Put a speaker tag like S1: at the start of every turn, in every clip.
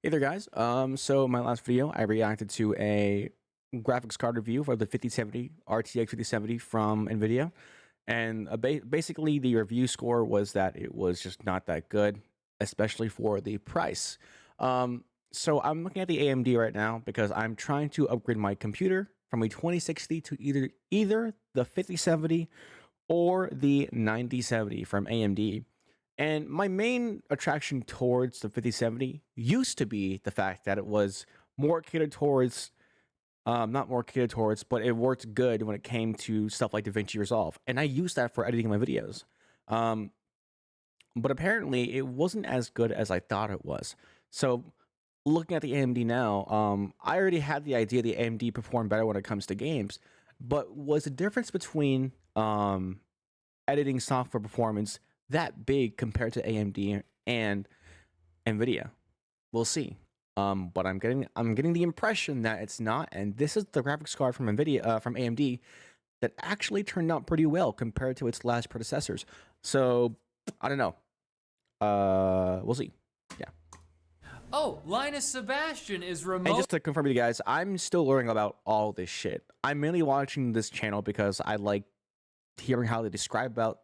S1: Hey there, guys. So in my last video, I reacted to a graphics card review for the 5070 RTX 5070 from NVIDIA, and basically the review score was that it was just not that good, especially for the price. So I'm looking at the AMD right now because I'm trying to upgrade my computer from a 2060 to either the 5070 or the 9070 from AMD. And my main attraction towards the 5070 used to be the fact that it was more catered towards, not more catered towards, but it worked good when it came to stuff like DaVinci Resolve. And I used that for editing my videos. Um, but apparently it wasn't as good as I thought it was. So looking at the AMD now, I already had the idea the AMD performed better when it comes to games, but was the difference between editing software performance that big compared to AMD and Nvidia? We'll see. But I'm getting the impression that it's not, and this is the graphics card from Nvidia from AMD that actually turned out pretty well compared to its last predecessors. So I don't know. We'll see. Yeah.
S2: Oh, Linus Sebastian is
S1: And
S2: remote.
S1: just to confirm with you guys, I'm still learning about all this shit. I'm mainly watching this channel because I like hearing how they describe about.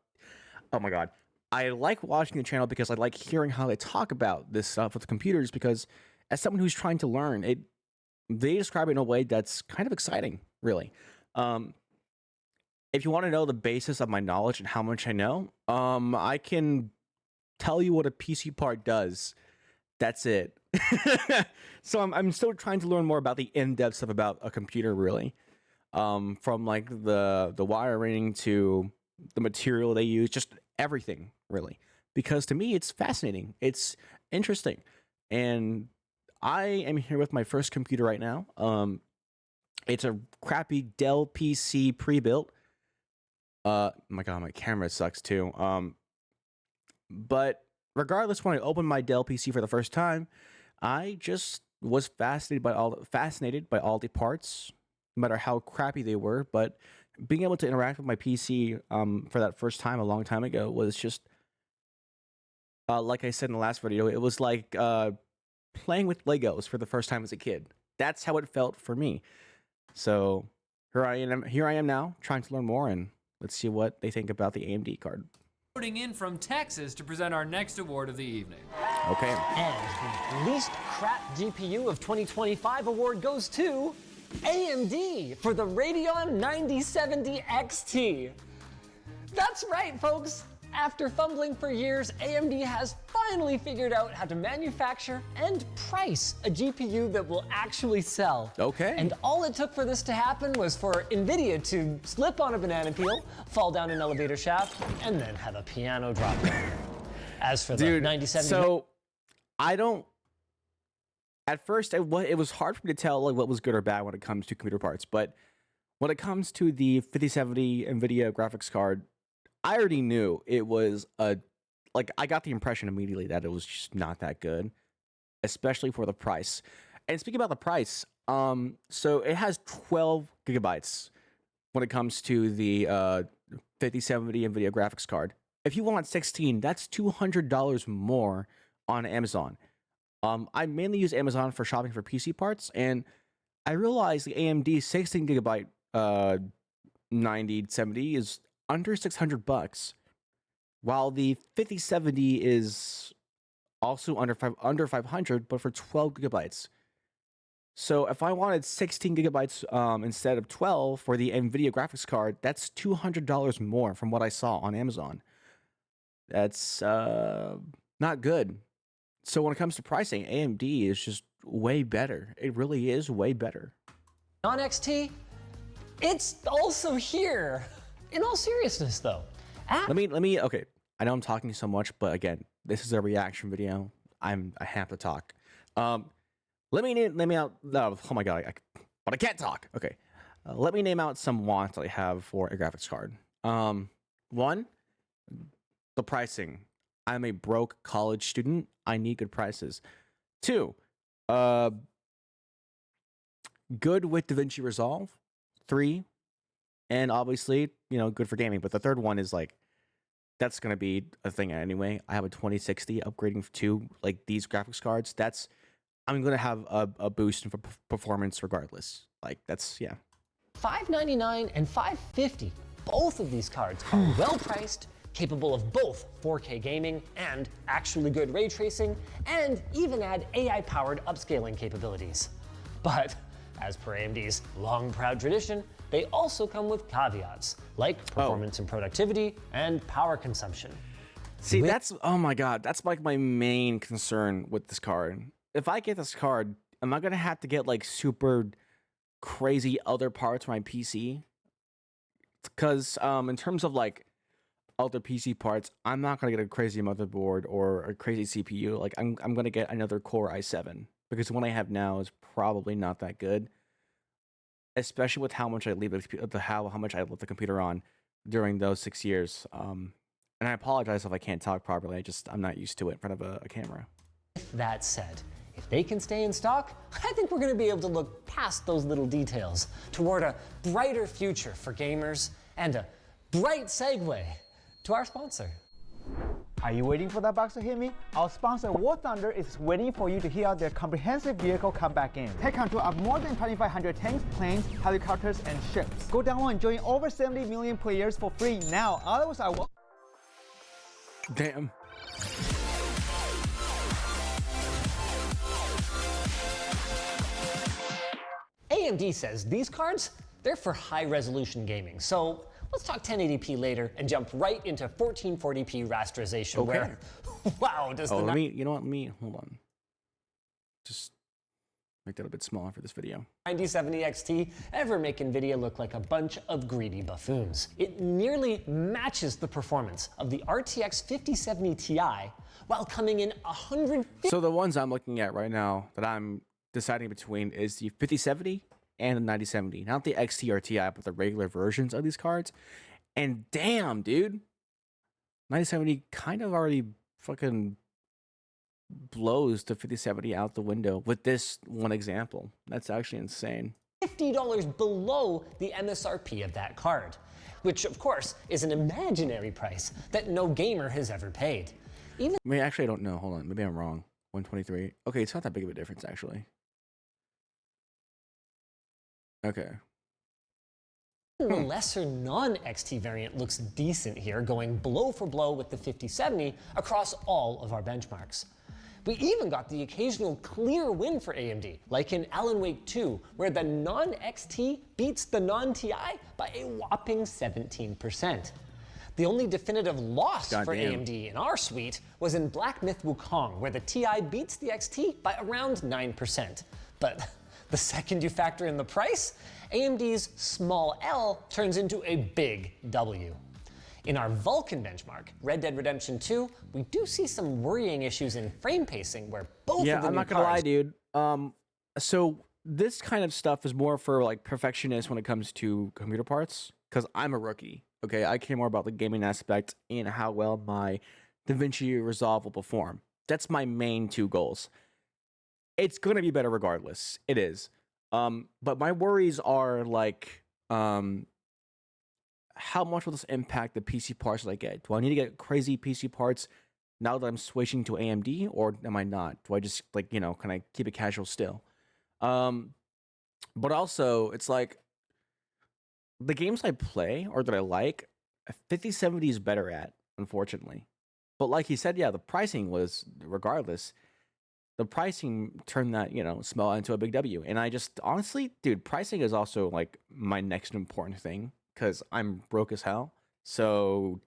S1: Oh my god. I like watching the channel because I like hearing how they talk about this stuff with computers, because as someone who's trying to learn it, they describe it in a way that's kind of exciting, really. Um, if you want to know the basis of my knowledge and how much I know, I can tell you what a PC part does. That's it. So I'm still trying to learn more about the in-depth stuff about a computer, really. From like the wiring to the material they use, just everything, really. Because to me, it's fascinating. It's interesting, and I am here with my first computer right now. It's a crappy Dell PC pre-built. My god, my camera sucks too. But regardless, when I opened my Dell PC for the first time, I just was fascinated by all the parts, no matter how crappy they were. But being able to interact with my PC for that first time a long time ago was just, like I said in the last video, it was like playing with Legos for the first time as a kid. That's how it felt for me. So here I am now, trying to learn more, and let's see what they think about the AMD card.
S2: In from Texas to present our next award of the evening.
S1: Okay.
S3: And the least crap GPU of 2025 award goes to AMD for the Radeon 9070 XT. That's right, folks. After fumbling for years, AMD has finally figured out how to manufacture and price a GPU that will actually sell.
S1: Okay.
S3: And all it took for this to happen was for NVIDIA to slip on a banana peel, fall down an elevator shaft, and then have a piano drop down. As for the
S1: Dude,
S3: 9070...
S1: so I don't. At first, it was hard for me to tell like what was good or bad when it comes to computer parts. But when it comes to the 5070 NVIDIA graphics card, I already knew it was I got the impression immediately that it was just not that good, especially for the price. And speaking about the price, so it has 12 gigabytes when it comes to the 5070 NVIDIA graphics card. If you want 16, that's $200 more on Amazon. I mainly use Amazon for shopping for PC parts, and I realized the AMD 16 gigabyte 9070 is under $600, while the 5070 is also under 500, but for 12 gigabytes. So if I wanted 16 gigabytes instead of 12 for the NVIDIA graphics card, that's $200 more from what I saw on Amazon. That's not good. So when it comes to pricing, AMD is just way better. It really is way better.
S3: On XT, it's also here. In all seriousnly, though.
S1: Let me. Okay, I know I'm talking so much, but again, this is a reaction video. I have to talk. Let me out. No, oh my god, but I can't talk. Okay, let me name out some wants I have for a graphics card. One, the pricing. I'm a broke college student. I need good prices. Two, good with DaVinci Resolve. Three, and obviously, good for gaming. But the third one is like, that's going to be a thing anyway. I have a 2060 upgrading to like these graphics cards. That's I'm gonna have a boost in performance regardless. Like that's yeah.
S3: $599 and $550. Both of these cards are well priced, capable of both 4K gaming and actually good ray tracing, and even add AI-powered upscaling capabilities. But as per AMD's long proud tradition, they also come with caveats like performance and productivity and power consumption.
S1: See, that's oh my god, that's like my main concern with this card. If I get this card, am I gonna have to get like super crazy other parts for my PC? Because in terms of like other PC parts, I'm not gonna get a crazy motherboard or a crazy CPU. Like I'm gonna get another Core i7 because the one I have now is probably not that good, especially with how much I leave how much I left the computer on during those 6 years. And I apologize if I can't talk properly. I'm not used to it in front of a camera.
S3: That said, if they can stay in stock, I think we're going to be able to look past those little details toward a brighter future for gamers and a bright segue to our sponsor.
S4: Are you waiting for that box to hit me? Our sponsor War Thunder is waiting for you to hear out their comprehensive vehicle comeback game. Take control of more than 2,500 tanks, planes, helicopters, and ships. Go download and join over 70 million players for free now. Otherwise, I will.
S1: Damn.
S3: AMD says these cards, they're for high-resolution gaming. So let's talk 1080p later and jump right into 1440p rasterization.
S1: Okay.
S3: Where, wow, does
S1: let me hold on. Just make that a bit smaller for this video.
S3: 9070 XT ever make NVIDIA look like a bunch of greedy buffoons. It nearly matches the performance of the RTX 5070 Ti while coming in 150.
S1: So the ones I'm looking at right now that I'm deciding between is the 5070 and the 9070. Not the XT or Ti, but the regular versions of these cards. And damn, dude. 9070 kind of already fucking blows the 5070 out the window with this one example. That's actually insane.
S3: $50 below the MSRP of that card, which of course is an imaginary price that no gamer has ever paid.
S1: I mean, actually, I don't know. Hold on. Maybe I'm wrong. 123. Okay, it's not that big of a difference, actually. Okay.
S3: The lesser non-XT variant looks decent here, going blow for blow with the 5070 across all of our benchmarks. We even got the occasional clear win for AMD, like in Alan Wake 2, where the non-XT beats the non-Ti by a whopping 17%. The only definitive loss for AMD in our suite was in Black Myth Wukong, where the Ti beats the XT by around 9%. But the second you factor in the price, AMD's small L turns into a big W. In our Vulkan benchmark, Red Dead Redemption 2, we do see some worrying issues in frame pacing where both of the
S1: I'm not gonna lie, dude. So this kind of stuff is more for like perfectionists when it comes to computer parts, because I'm a rookie. Okay, I care more about the gaming aspect and how well my DaVinci Resolve will perform. That's my main two goals. It's gonna be better regardless. It is. But my worries are like, how much will this impact the PC parts that I get? Do I need to get crazy PC parts now that I'm switching to AMD, or am I not? Do I just like, can I keep it casual still? But also it's like the games I play or that I like, 5070 is better at, unfortunately. But like he said, yeah, the pricing was regardless. The pricing turned that, smell into a big W. And I just honestly, dude, pricing is also like my next important thing because I'm broke as hell. So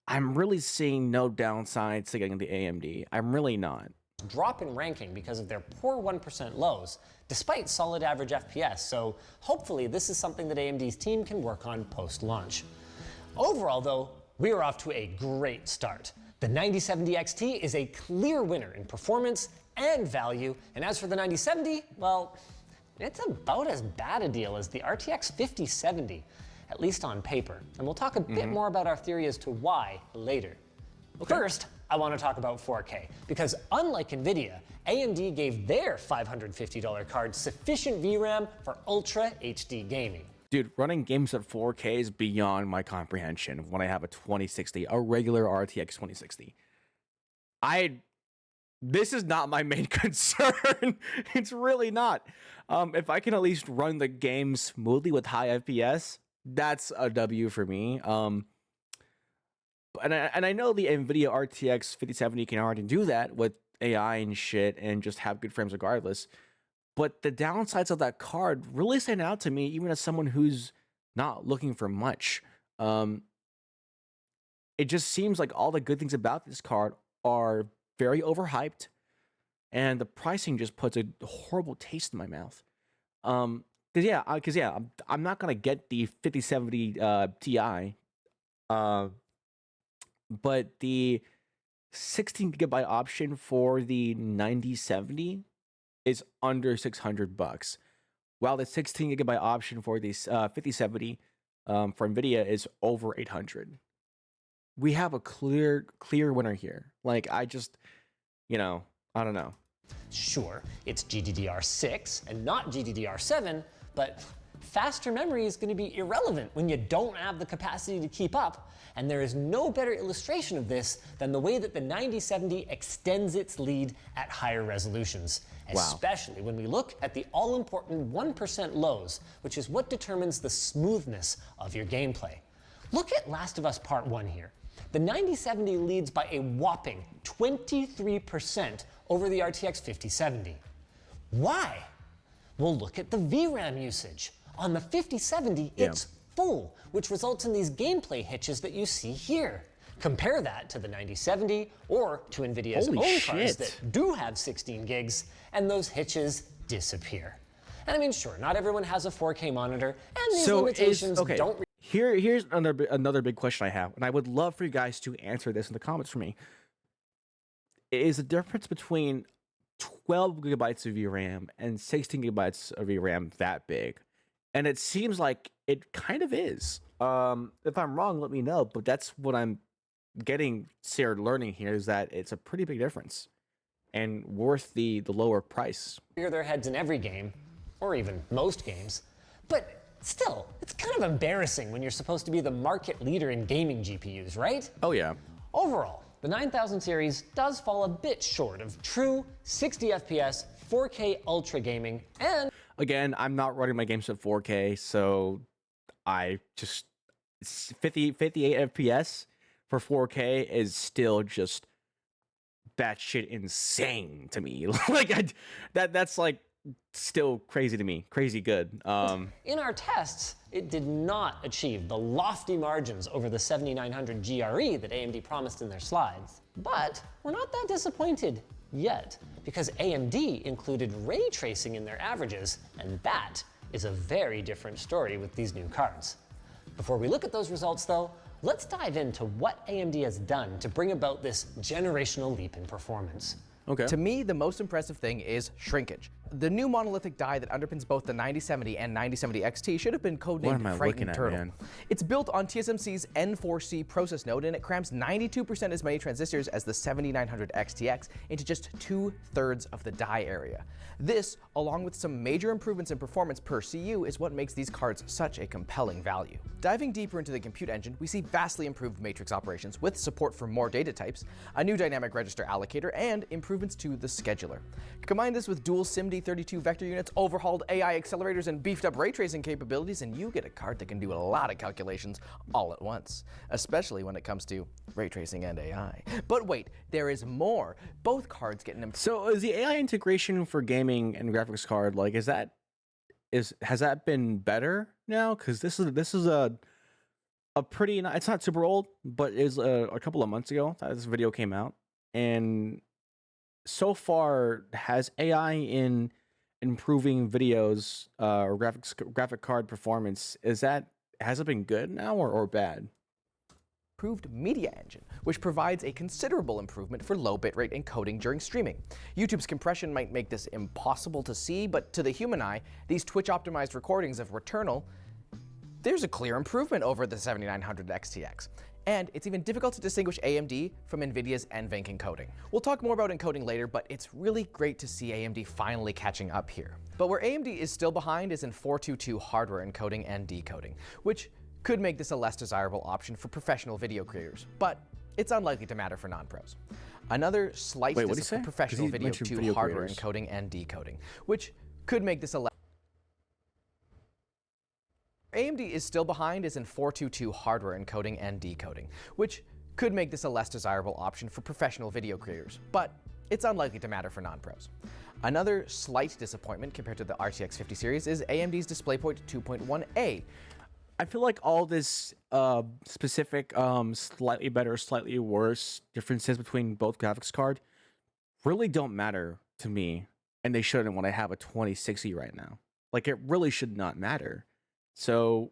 S1: I'm really seeing no downsides to getting the AMD. I'm really not.
S3: Drop in ranking because of their poor 1% lows, despite solid average FPS. So hopefully this is something that AMD's team can work on post-launch. Overall though, we are off to a great start. The 9070 XT is a clear winner in performance and value, and as for the 9070, well, it's about as bad a deal as the RTX 5070, at least on paper. And we'll talk a bit more about our theory as to why later. Okay. First, I want to talk about 4K, because unlike NVIDIA, AMD gave their $550 card sufficient VRAM for Ultra HD gaming.
S1: Dude, running games at 4K is beyond my comprehension when I have a 2060, a regular RTX 2060. I this is not my main concern. It's really not. If I can at least run the game smoothly with high FPS, that's a W for me. And I know the NVIDIA RTX 5070 can already do that with AI and shit and just have good frames regardless. But the downsides of that card really stand out to me, even as someone who's not looking for much. It just seems like all the good things about this card are very overhyped, and the pricing just puts a horrible taste in my mouth. I'm not gonna get the 5070 Ti, but the 16 gigabyte option for the 9070 is under $600, while the 16 gigabyte option for the 5070 from NVIDIA is over 800. We have a clear winner here. Like, I just, I don't know.
S3: Sure, it's GDDR6 and not GDDR7, but faster memory is going to be irrelevant when you don't have the capacity to keep up, and there is no better illustration of this than the way that the 9070 extends its lead at higher resolutions, especially when we look at the all-important 1% lows, which is what determines the smoothness of your gameplay. Look at Last of Us Part 1 here. The 9070 leads by a whopping 23% over the RTX 5070. Why? Well, look at the VRAM usage. On the 5070, it's full, which results in these gameplay hitches that you see here. Compare that to the 9070 or to NVIDIA's own cards that do have 16 gigs, and those hitches disappear. And I mean, sure, not everyone has a 4K monitor, and these limitations don't...
S1: Here's another big question I have, and I would love for you guys to answer this in the comments for me. Is the difference between 12 gigabytes of VRAM and 16 gigabytes of VRAM that big? And it seems like it kind of is. If I'm wrong, let me know, but that's what I'm learning here, is that it's a pretty big difference and worth the lower price.
S3: Rear their heads in every game, or even most games, but still, it's kind of embarrassing when you're supposed to be the market leader in gaming GPUs, right?
S1: Oh yeah.
S3: Overall, the 9000 series does fall a bit short of true 60 FPS, 4K ultra gaming, and...
S1: Again, I'm not running my games at 4K, so I just... 58 FPS for 4K is still just batshit insane to me. Like, that's like still crazy to me. Crazy good.
S3: In our tests, it did not achieve the lofty margins over the 7900 GRE that AMD promised in their slides. But we're not that disappointed yet, because AMD included ray tracing in their averages, and that is a very different story with these new cards. Before we look at those results though, let's dive into what AMD has done to bring about this generational leap in performance.
S1: Okay.
S5: To me, the most impressive thing is shrinkage. The new monolithic die that underpins both the 9070 and 9070 XT should have been codenamed Frightened Turtle. It's built on TSMC's N4C process node, and it crams 92% as many transistors as the 7900 XTX into just 2/3 of the die area. This, along with some major improvements in performance per CU, is what makes these cards such a compelling value. Diving deeper into the compute engine, we see vastly improved matrix operations with support for more data types, a new dynamic register allocator, and improvements to the scheduler. Combine this with dual SIMD32 vector units, overhauled AI accelerators, and beefed up ray tracing capabilities, and you get a card that can do a lot of calculations all at once, especially when it comes to ray tracing and AI. But wait, there is more. Both cards get an
S1: So is the AI integration for gaming and graphics card, like, has that been better now? Because this is a pretty, it's not super old, but it is a couple of months ago that this video came out, and so far, has AI in improving videos or graphic card performance, has it been good now or bad?
S5: Improved media engine, which provides a considerable improvement for low bitrate encoding during streaming. YouTube's compression might make this impossible to see, but to the human eye, these Twitch-optimized recordings of Returnal, there's a clear improvement over the 7900 XTX. And it's even difficult to distinguish AMD from NVIDIA's NVENC encoding. We'll talk more about encoding later, but it's really great to see AMD finally catching up here. But where AMD is still behind is in 422 hardware encoding and decoding, which could make this a less desirable option for professional video creators. But it's unlikely to matter for non-pros. Another slight difference for professional video hardware encoding and decoding, which could make this a AMD is still behind is in 422 hardware encoding and decoding, which could make this a less desirable option for professional video creators, but it's unlikely to matter for non-pros. Another slight disappointment compared to the RTX 50 series is AMD's DisplayPort 2.1a.
S1: I feel like all this specific slightly better, slightly worse differences between both graphics card really don't matter to me, and they shouldn't when I have a 2060 right now. Like, it really should not matter. So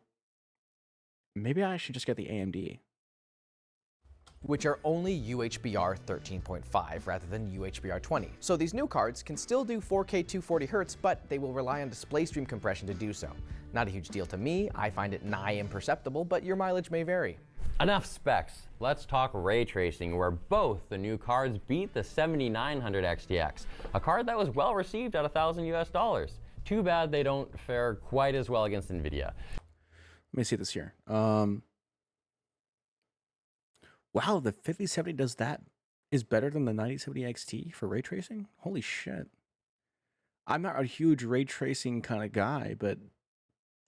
S1: maybe I should just get the AMD.
S5: Which are only UHBR 13.5 rather than UHBR 20. So these new cards can still do 4K 240Hz, but they will rely on display stream compression to do so. Not a huge deal to me, I find it nigh imperceptible, but your mileage may vary.
S6: Enough specs. Let's talk ray tracing, where both the new cards beat the 7900 XTX, a card that was well received at $1,000 US. Too bad they don't fare quite as well against NVIDIA.
S1: Let me see this here. Wow, the 5070 does that is better than the 9070 XT for ray tracing? Holy shit. I'm not a huge ray tracing kind of guy, but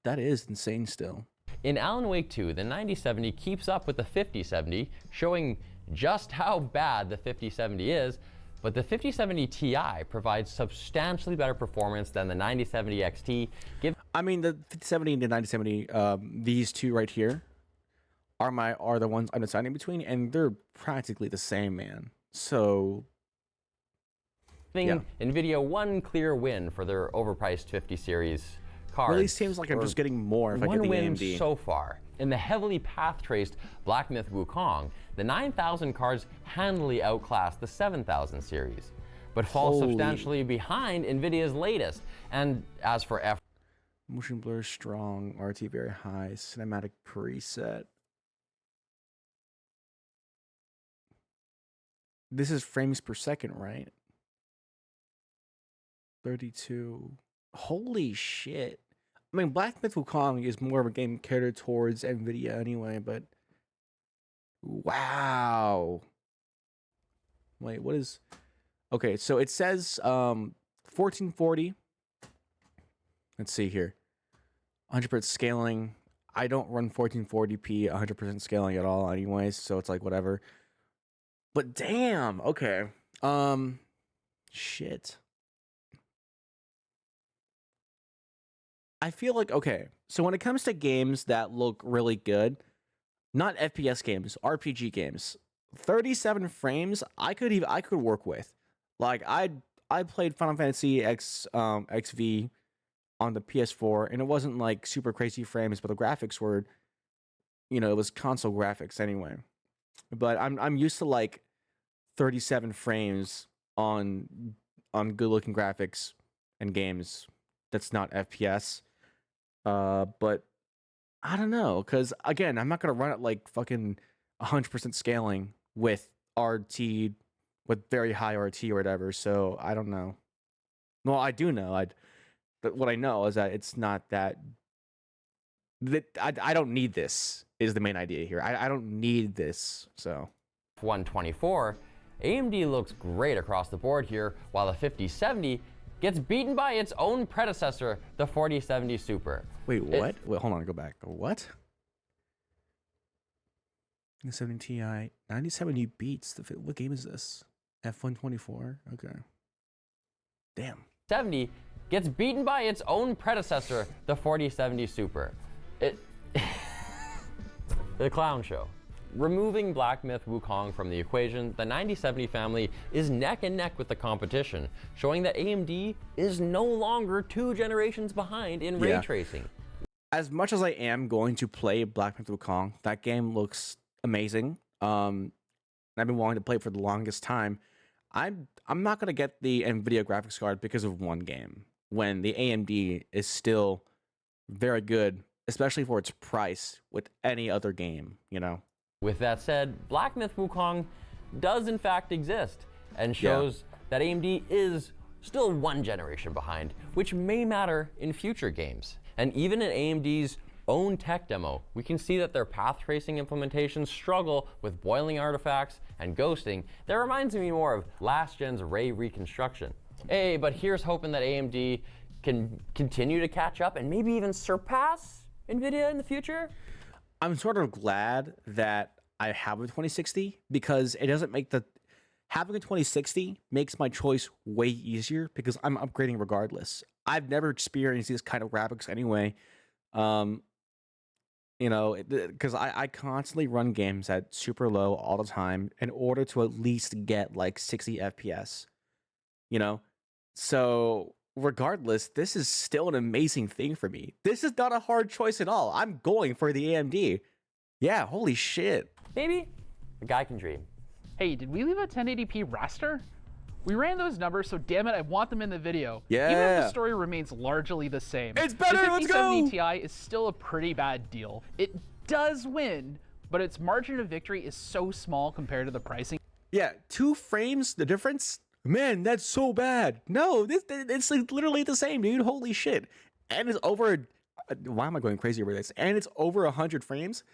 S1: that is insane still.
S6: In Alan Wake 2, the 9070 keeps up with the 5070, showing just how bad the 5070 is, but the 5070 Ti provides substantially better performance than the 9070 XT.
S1: I mean, the 5070 and the 9070, these two right here are the ones I'm deciding between, and they're practically the same, man. So,
S6: yeah. NVIDIA one clear win for their overpriced 50 series cards.
S1: Really seems like I'm just getting more if I get the AMD.
S6: One win so far. In the heavily path-traced Black Myth Wukong, the 9000 cards handily outclass the 7000 series, but fall substantially behind NVIDIA's latest. And as for
S1: motion blur strong, RT very high, cinematic preset. This is frames per second, right? 32. Holy shit. I mean, Black Myth Wukong is more of a game catered towards NVIDIA anyway, but wow. Wait, what is... Okay, so it says 1440. Let's see here. 100% scaling. I don't run 1440p 100% scaling at all anyways, so it's like whatever. But damn, okay. Shit. I feel like, okay, so when it comes to games that look really good, not FPS games, RPG games, 37 frames I could work with. Like I played Final Fantasy XV on the PS4, and it wasn't like super crazy frames, but the graphics were, you know, it was console graphics anyway. But I'm used to like 37 frames on good looking graphics and games that's not FPS. But I don't know, because again, I'm not gonna run it like fucking 100% scaling with RT, with very high RT or whatever. So I don't know. Well, I do know. What I know is that it's not that. I don't need this. Is the main idea here. I don't need this. So
S6: 124, AMD looks great across the board here, while the 5070 gets beaten by its own predecessor, the 4070 Super.
S1: Wait, what? Wait, hold on, go back. What? 70 Ti, 9070 beats. What game is this? F124? Okay. Damn.
S6: 70 gets beaten by its own predecessor, the 4070 Super. The clown show. Removing Black Myth Wukong from the equation, the 9070 family is neck and neck with the competition, showing that AMD is no longer 2 generations behind in ray tracing.
S1: As much as I am going to play Black Myth Wukong, that game looks amazing. I've been wanting to play it for the longest time. I'm not going to get the NVIDIA graphics card because of one game, when the AMD is still very good, especially for its price with any other game, you know?
S6: With that said, Black Myth Wukong does in fact exist, and shows that AMD is still 1 generation behind, which may matter in future games. And even in AMD's own tech demo, we can see that their path tracing implementations struggle with boiling artifacts and ghosting. That reminds me more of last gen's ray reconstruction. Hey, but here's hoping that AMD can continue to catch up and maybe even surpass NVIDIA in the future.
S1: I'm sort of glad that I have a 2060 because it doesn't make having a 2060 makes my choice way easier because I'm upgrading regardless. I've never experienced these kind of graphics anyway. You know, because I constantly run games at super low all the time in order to at least get like 60 FPS, you know? So regardless, this is still an amazing thing for me. This is not a hard choice at all. I'm going for the AMD. Yeah, holy shit.
S6: Maybe a guy can dream.
S7: Hey, did we leave a 1080p raster? We ran those numbers, so damn it, I want them in the video.
S1: Yeah.
S7: Even if the story remains largely the same.
S1: It's better,
S7: the
S1: let's
S7: 5070
S1: go!
S7: Ti is still a pretty bad deal. It does win, but its margin of victory is so small compared to the pricing.
S1: Yeah, 2 frames, the difference? Man, that's so bad. No, it's like literally the same, dude. Holy shit. And it's over, why am I going crazy over this? And it's over 100 frames.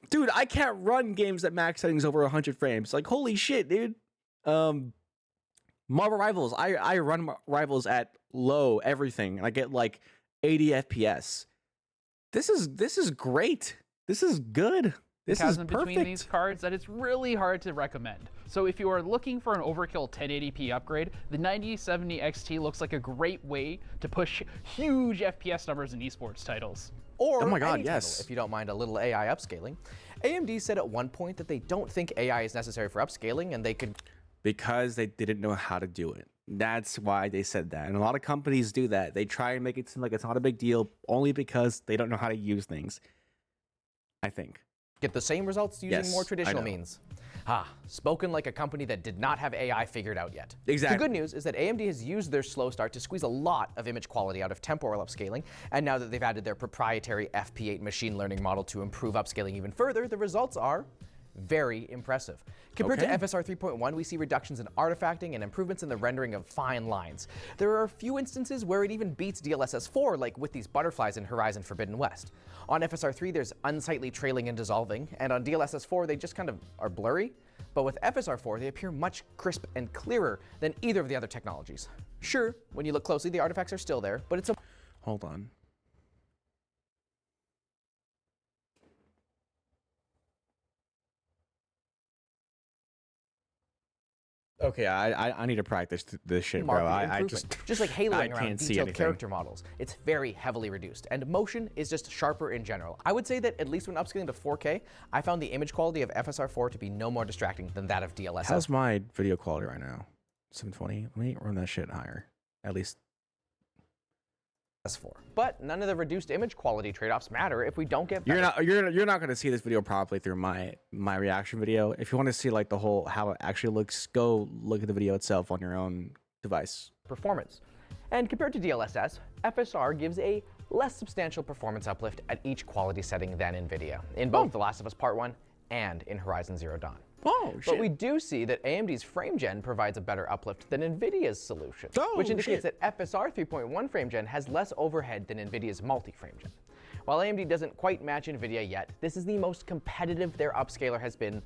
S1: Dude, I can't run games at max settings over 100 frames. Like, holy shit, dude. Marvel Rivals, I run Rivals at low everything, and I get like 80 FPS. This is great. This is good. This is perfect.
S7: Between these cards that it's really hard to recommend. So if you are looking for an overkill 1080p upgrade, the 9070 XT looks like a great way to push huge FPS numbers in esports titles.
S5: Or
S1: oh my god,
S5: any
S1: yes.
S5: title, if you don't mind a little AI upscaling. AMD said at one point that they don't think AI is necessary for upscaling, and they could...
S1: Because they didn't know how to do it. That's why they said that. And a lot of companies do that. They try and make it seem like it's not a big deal only because they don't know how to use things. I think.
S5: Get the same results using
S1: Yes,
S5: more
S1: I
S5: traditional
S1: know.
S5: means. Spoken like a company that did not have AI figured out yet.
S1: Exactly.
S5: The good news is that AMD has used their slow start to squeeze a lot of image quality out of temporal upscaling, and now that they've added their proprietary FP8 machine learning model to improve upscaling even further, the results are very impressive. Compared to FSR 3.1, we see reductions in artifacting and improvements in the rendering of fine lines. There are a few instances where it even beats DLSS 4, like with these butterflies in Horizon Forbidden West. On FSR 3, there's unsightly trailing and dissolving, and on DLSS 4, they just kind of are blurry. But with FSR 4, they appear much crisp and clearer than either of the other technologies. Sure, when you look closely, the artifacts are still there, but it's a...
S1: Hold on. Okay, I need to practice this shit, bro. I
S5: just like haloing around
S1: can't see
S5: detailed
S1: anything.
S5: character models. It's very heavily reduced, and motion is just sharper in general. I would say that at least when upscaling to 4K, I found the image quality of FSR 4 to be no more distracting than that of DLSS.
S1: How's my video quality right now? 720. Let me run that shit higher. At least.
S5: S4. But none of the reduced image quality trade-offs matter if we don't get better.
S1: You're not going to see this video properly through my reaction video. If you want to see like the whole how it actually looks, go look at the video itself on your own device.
S5: Performance. And compared to DLSS, FSR gives a less substantial performance uplift at each quality setting than NVIDIA, in both The Last of Us Part 1 and in Horizon Zero Dawn.
S1: Oh, shit.
S5: But we do see that AMD's frame gen provides a better uplift than NVIDIA's solution, which indicates that FSR 3.1 frame gen has less overhead than NVIDIA's multi-frame gen. While AMD doesn't quite match NVIDIA yet, this is the most competitive their upscaler has been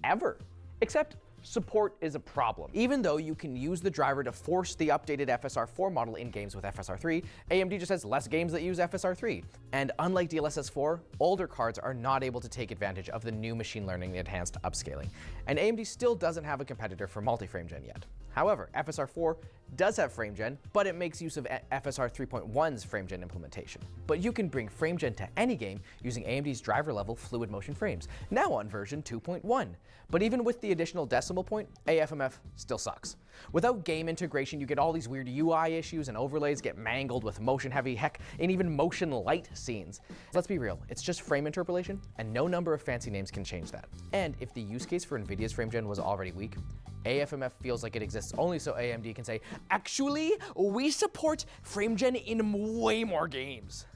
S5: ever. Except support is a problem. Even though you can use the driver to force the updated FSR 4 model in games with FSR 3, AMD just has less games that use FSR 3. And unlike DLSS 4, older cards are not able to take advantage of the new machine learning enhanced upscaling. And AMD still doesn't have a competitor for multi-frame gen yet. However, FSR 4 does have frame gen, but it makes use of FSR 3.1's frame gen implementation. But you can bring frame gen to any game using AMD's driver level fluid motion frames, now on version 2.1. But even with the additional decimal point, AFMF still sucks. Without game integration, you get all these weird UI issues and overlays get mangled with motion heavy, heck, and even motion light scenes. Let's be real, it's just frame interpolation, and no number of fancy names can change that. And if the use case for NVIDIA's frame gen was already weak, AFMF feels like it exists only so AMD can say, actually, we support frame gen in way more games.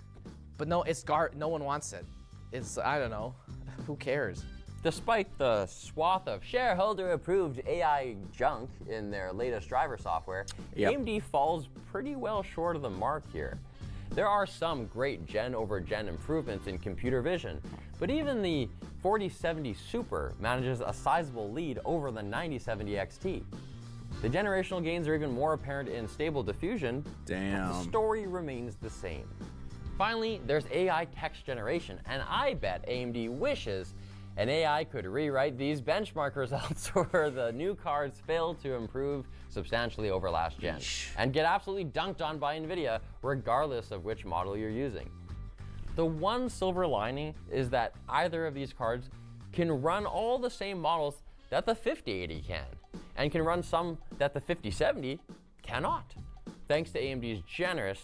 S5: But no, no one wants it. It's, I don't know, who cares?
S6: Despite the swath of shareholder-approved AI junk in their latest driver software, AMD falls pretty well short of the mark here. There are some great gen-over-gen improvements in computer vision, but even the 4070 Super manages a sizable lead over the 9070 XT. The generational gains are even more apparent in Stable Diffusion, but the story remains the same. Finally, there's AI text generation, and I bet AMD wishes an AI could rewrite these benchmark results where the new cards fail to improve substantially over last gen and get absolutely dunked on by NVIDIA regardless of which model you're using. The one silver lining is that either of these cards can run all the same models that the 5080 can, and can run some that the 5070 cannot, thanks to AMD's generous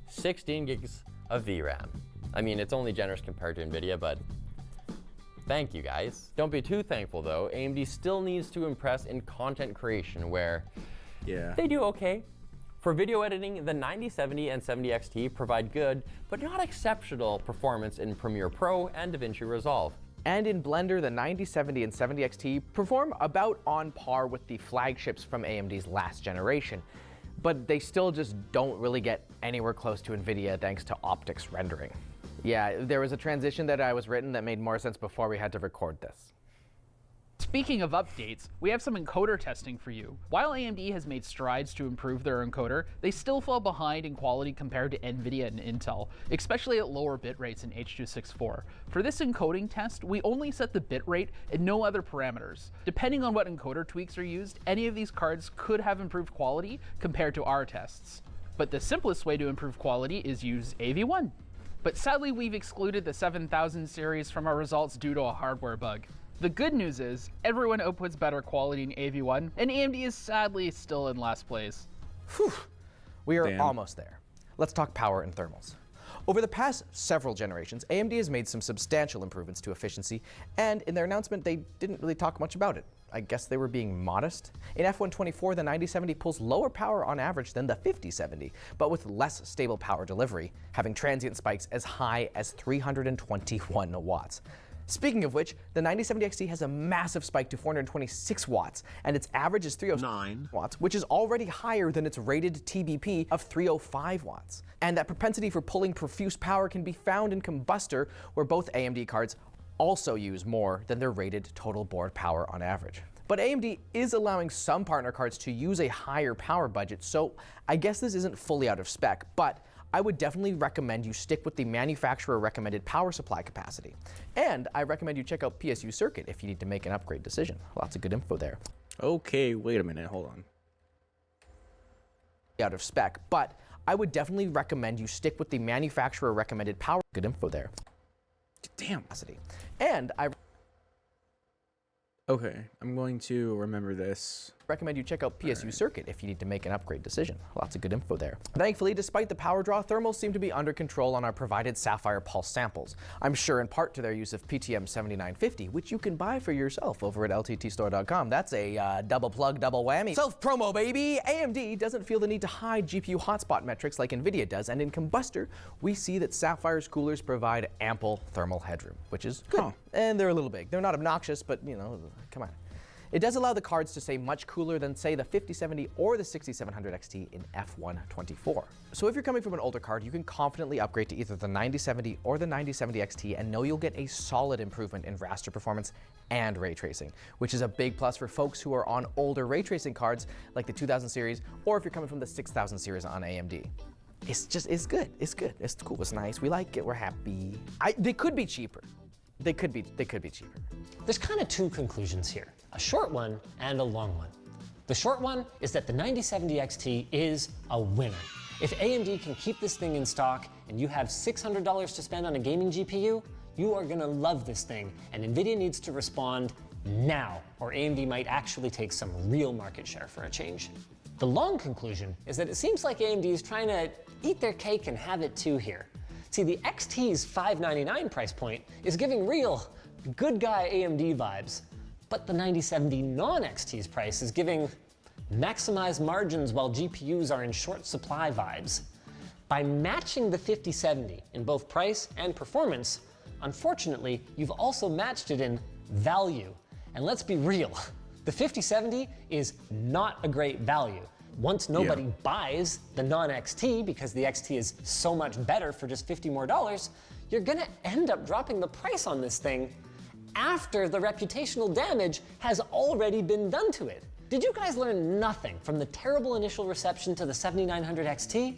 S6: 16 gigs of VRAM. I mean, it's only generous compared to NVIDIA, but thank you guys. Don't be too thankful though. AMD still needs to impress in content creation where they do okay. For video editing, the 9070 and 70XT provide good, but not exceptional performance in Premiere Pro and DaVinci Resolve.
S5: And in Blender, the 9070 and 70XT perform about on par with the flagships from AMD's last generation, but they still just don't really get anywhere close to NVIDIA thanks to optics rendering. Yeah, there was a transition that I was written that made more sense before we had to record this.
S7: Speaking of updates, we have some encoder testing for you. While AMD has made strides to improve their encoder, they still fall behind in quality compared to NVIDIA and Intel, especially at lower bit rates in H.264. For this encoding test, we only set the bit rate and no other parameters. Depending on what encoder tweaks are used, any of these cards could have improved quality compared to our tests. But the simplest way to improve quality is use AV1. But sadly, we've excluded the 7000 series from our results due to a hardware bug. The good news is, everyone outputs better quality in AV1, and AMD is sadly still in last place.
S5: Whew. We are almost there. Let's talk power and thermals. Over the past several generations, AMD has made some substantial improvements to efficiency, and in their announcement, they didn't really talk much about it. I guess they were being modest. In F124, the 9070 pulls lower power on average than the 5070, but with less stable power delivery, having transient spikes as high as 321 watts. Speaking of which, the 9070 XT has a massive spike to 426 watts, and its average is 309 watts, which is already higher than its rated TBP of 305 watts. And that propensity for pulling profuse power can be found in Combustor, where both AMD cards also use more than their rated total board power on average. But AMD is allowing some partner cards to use a higher power budget, so I guess this isn't fully out of spec, but I would definitely recommend you stick with the manufacturer recommended power supply capacity. And I recommend you check out PSU Circuit if you need to make an upgrade decision. Lots of good info there.
S1: Okay, wait a minute, hold on.
S5: Out of spec, but I would definitely recommend you stick with the manufacturer recommended power. Good info there.
S1: Damn.
S5: Capacity. And I
S1: Okay, I'm going to remember this.
S5: recommend you check out PSU Circuit if you need to make an upgrade decision. Lots of good info there. Thankfully, despite the power draw, thermals seem to be under control on our provided Sapphire Pulse samples. I'm sure in part to their use of PTM 7950, which you can buy for yourself over at lttstore.com. That's a double plug, double whammy. Self-promo, baby! AMD doesn't feel the need to hide GPU hotspot metrics like NVIDIA does, and in Combustor, we see that Sapphire's coolers provide ample thermal headroom, which is good. And they're a little big. They're not obnoxious, but you know, come on. It does allow the cards to stay much cooler than, say, the 5070 or the 6700 XT in F124. So if you're coming from an older card, you can confidently upgrade to either the 9070 or the 9070 XT and know you'll get a solid improvement in raster performance and ray tracing, which is a big plus for folks who are on older ray tracing cards like the 2000 series, or if you're coming from the 6000 series on AMD. It's good, it's cool, it's nice, we like it, we're happy. They could be cheaper. They could be cheaper.
S3: There's kind of two conclusions here, a short one and a long one. The short one is that the 9070 XT is a winner. If AMD can keep this thing in stock and you have $600 to spend on a gaming GPU, you are gonna love this thing, and NVIDIA needs to respond now, or AMD might actually take some real market share for a change. The long conclusion is that it seems like AMD is trying to eat their cake and have it too here. See, the XT's $599 price point is giving real good guy AMD vibes, but the 9070 non-XT's price is giving maximize margins while GPUs are in short supply vibes. By matching the 5070 in both price and performance, unfortunately, you've also matched it in value. And let's be real, the 5070 is not a great value. once nobody buys the non-XT because the XT is so much better for just $50 more, you're gonna end up dropping the price on this thing after the reputational damage has already been done to it. Did you guys learn nothing from the terrible initial reception to the 7900 XT?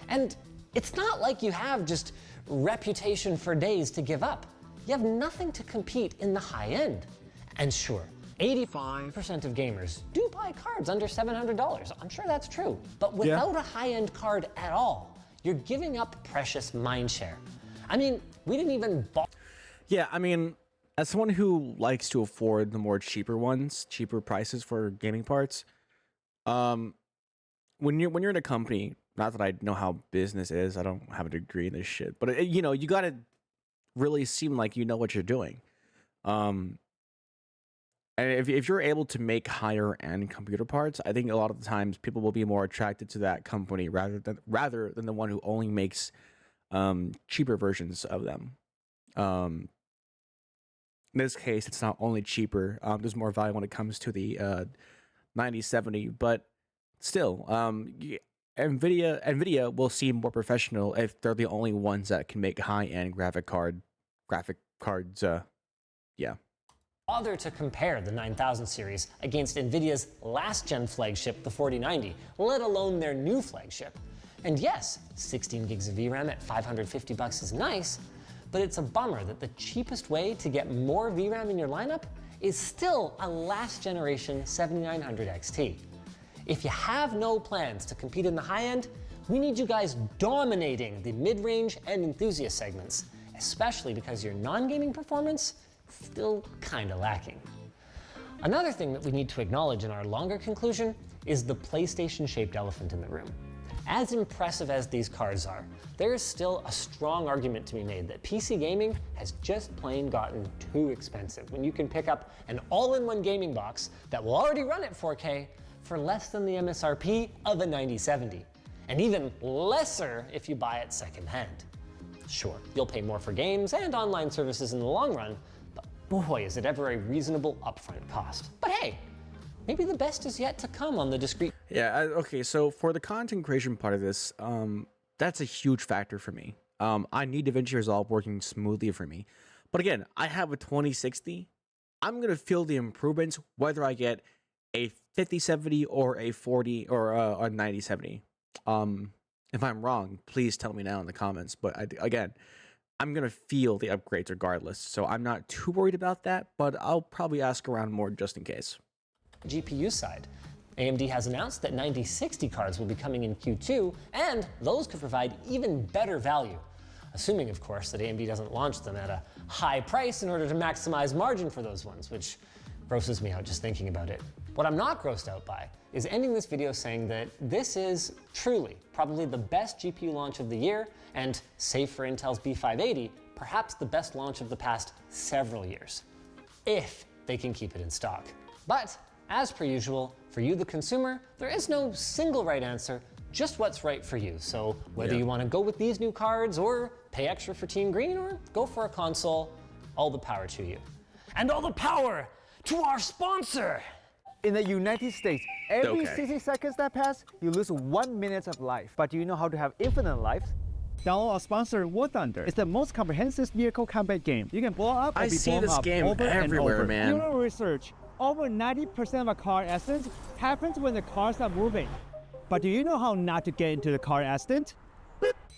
S3: And it's not like you have just reputation for days to give up. You have nothing to compete in the high end. And sure, 85% of gamers do buy cards under $700. I'm sure that's true. But without a high-end card at all, you're giving up precious mindshare. I mean, we didn't even
S1: Yeah, I mean, as someone who likes to afford the more cheaper ones, cheaper prices for gaming parts, when you're in a company, not that I know how business is, I don't have a degree in this shit, but you know, you gotta really seem like you know what you're doing. And if you're able to make higher end computer parts, I think a lot of the times people will be more attracted to that company rather than the one who only makes cheaper versions of them. In this case, it's not only cheaper, there's more value when it comes to the 9070, but still, NVIDIA will seem more professional if they're the only ones that can make high-end graphic cards,
S3: bother to compare the 9000 series against NVIDIA's last-gen flagship, the 4090, let alone their new flagship. And yes, 16 gigs of VRAM at $550 is nice, but it's a bummer that the cheapest way to get more VRAM in your lineup is still a last-generation 7900 XT. If you have no plans to compete in the high end, we need you guys dominating the mid-range and enthusiast segments, especially because your non-gaming performance still kinda lacking. Another thing that we need to acknowledge in our longer conclusion is the PlayStation-shaped elephant in the room. As impressive as these cards are, there is still a strong argument to be made that PC gaming has just plain gotten too expensive when you can pick up an all-in-one gaming box that will already run at 4K for less than the MSRP of a 9070, and even lesser if you buy it secondhand. Sure, you'll pay more for games and online services in the long run, but boy, is it ever a reasonable upfront cost. But hey, maybe the best is yet to come on the discrete.
S1: Yeah, okay, so for the content creation part of this, that's a huge factor for me. I need DaVinci Resolve working smoothly for me. But again, I have a 2060. I'm going to feel the improvements whether I get a 5070 or a 40 or a 9070. If I'm wrong, please tell me now in the comments. But again, I'm going to feel the upgrades regardless. So I'm not too worried about that, but I'll probably ask around more just in case.
S3: GPU side. AMD has announced that 9060 cards will be coming in Q2, and those could provide even better value. Assuming, of course, that AMD doesn't launch them at a high price in order to maximize margin for those ones, which grosses me out just thinking about it. What I'm not grossed out by is ending this video saying that this is truly probably the best GPU launch of the year, and save for Intel's B580, perhaps the best launch of the past several years, if they can keep it in stock. But as per usual, for you, the consumer, there is no single right answer, just what's right for you. So whether you want to go with these new cards or pay extra for Team Green or go for a console, all the power to you. And all the power to our sponsor!
S4: In the United States, every 60 seconds that pass, you lose 1 minute of life. But do you know how to have infinite lives? Download our sponsor, War Thunder. It's the most comprehensive vehicle combat game. You can blow up or be blown up over and over.
S1: Man.
S4: Zero research. Over 90% of a car accidents happens when the cars are moving. But do you know how not to get into the car accident?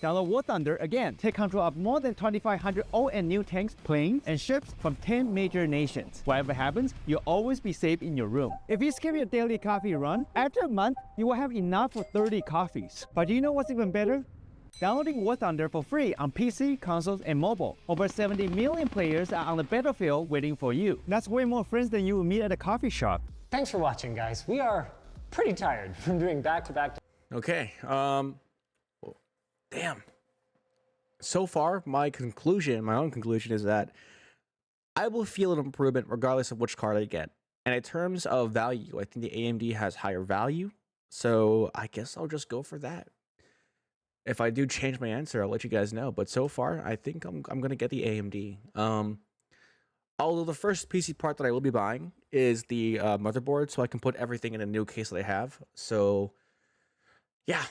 S4: Download War Thunder again. Take control of more than 2,500 old and new tanks, planes, and ships from 10 major nations. Whatever happens, you'll always be safe in your room. If you skip your daily coffee run, after a month, you will have enough for 30 coffees. But do you know what's even better? Downloading War Thunder for free on PC, consoles, and mobile. Over 70 million players are on the battlefield waiting for you. That's way more friends than you will meet at a coffee shop.
S3: Thanks for watching, guys. We are pretty tired from doing back-to-back.
S1: Okay, damn. So far, my own conclusion is that I will feel an improvement regardless of which card I get. And in terms of value, I think the AMD has higher value, so I guess I'll just go for that. If I do change my answer, I'll let you guys know. But so far, I think I'm gonna get the AMD. Although the first PC part that I will be buying is the motherboard, so I can put everything in a new case that I have. So yeah.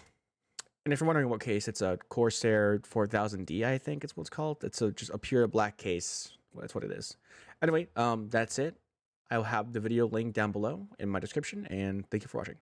S1: And if you're wondering what case, it's a Corsair 4000D, I think it's what's called. It's just a pure black case. That's what it is. Anyway, that's it. I'll have the video link down below in my description, and thank you for watching.